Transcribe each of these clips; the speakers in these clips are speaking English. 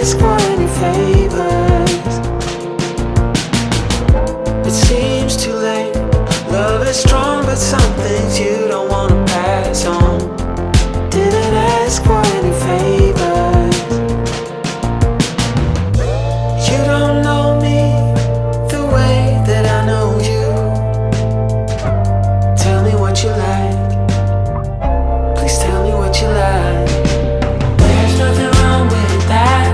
ask for any favors. It seems too late. Love is strong, but some things you don't wanna pass on. Didn't ask for any favors. You don't know me the way that I know you. Tell me what you like. Please tell me what you like. There's nothing wrong with that.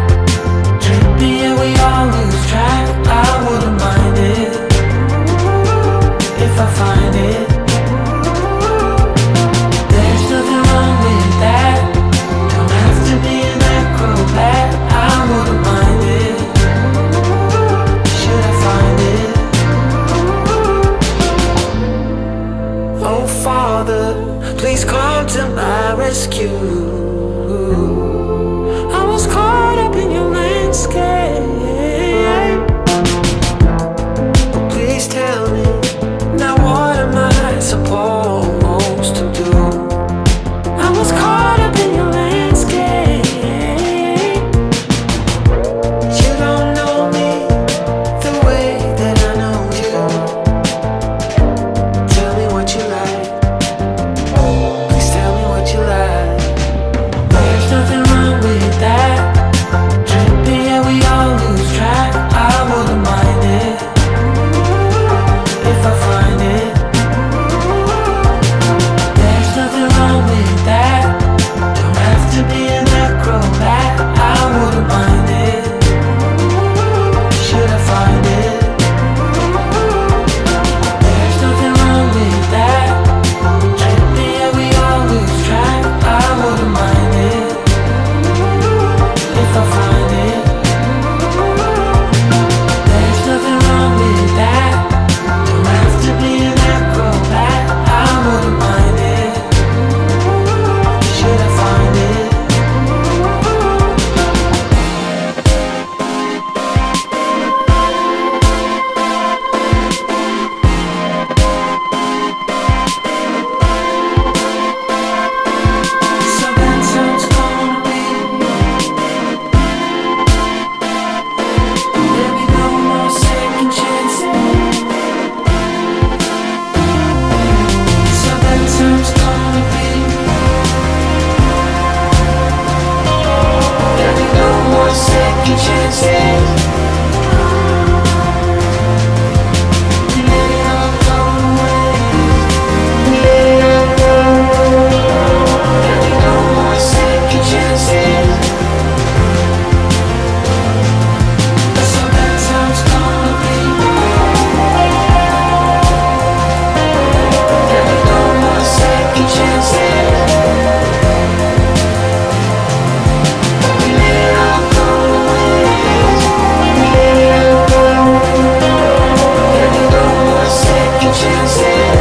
Trippy and we all lose track. I wouldn't mind it if I find it. There's nothing wrong with that. Don't have to be an acrobat. I wouldn't mind it. Should I find it? Oh Father, please come to my rescue. I was caught up in your landscape. Please tell me, now what am I supposed to do? I was caught up in your landscape. You don't know me the way that I know you. Tell me what you like. Please tell me what you like. There's nothing wrong with that. Trippy and we all lose track. I wouldn't mind it if I find it. There's nothing wrong with that. Don't have to be an acrobat. I wouldn't mind it. Should I find it? There's nothing wrong with that. Trippy and we all lose track. I wouldn't mind it if I find it. There's nothing wrong with that. Don't have to be an acrobat. I wouldn't mind it. Should I find it? So that time's gonna be. There'll be no more second chances. So that time's gonna be. There'll be no more second chances. We let it all go away. There'll be no more second chances. So that time's gonna be. There'll be no more second chances. We let it all go away. There'll be no more second chances.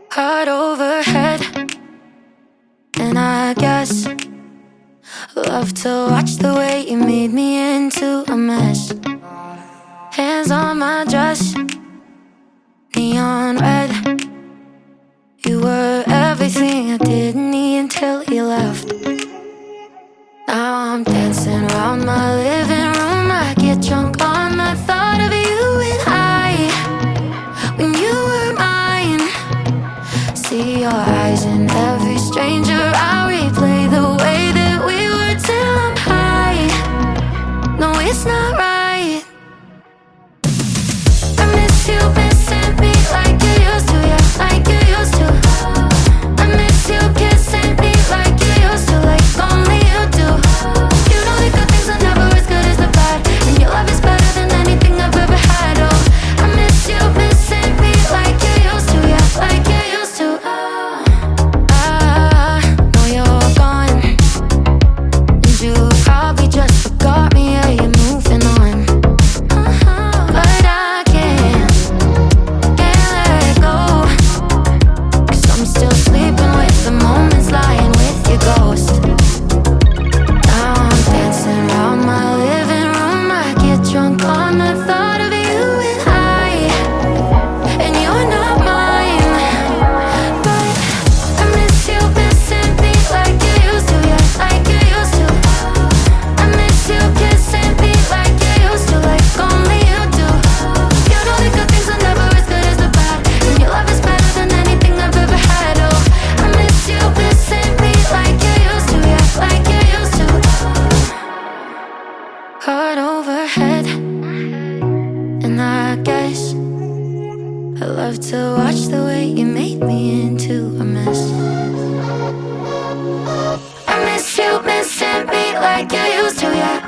Heart overhead, and I guess love to watch the way you made me into a mess. Hands on my dress, neon red. You were everything I didn't need until you left. Now I'm dancing around my living room. I get drunk on the thought of you and I, when you were mine. See your eyes in every stranger. I replay the way that we were till I'm high. No, it's not right. I miss you missing me like you used to, yeah, like you used to. I miss you kissing me like you used to, like only you do. You know the good things are never as good as the bad, and your love is better than anything I've ever had. Oh, I miss you missing me like you used to, yeah, like you used to. I know you're gone, and you probably just forgot me, yeah, you're moving on. But I can't let go, 'cause I'm still sleeping with the moments, lying with your ghost. Now I'm dancing around my living room. I get drunk on the thought of you and I, and you're not mine. But I miss you missing me like you used to, yeah, like you used to. I miss you kissing me like you used to, like only you do. You know the good things are never as good as the bad, and your love is better than anything I've ever had. Oh, I miss you missing me like you used to, yeah, like you used to. Heart overhead, and I guess I love to watch the way you made me into a mess. I miss you missing me like you used to, yeah.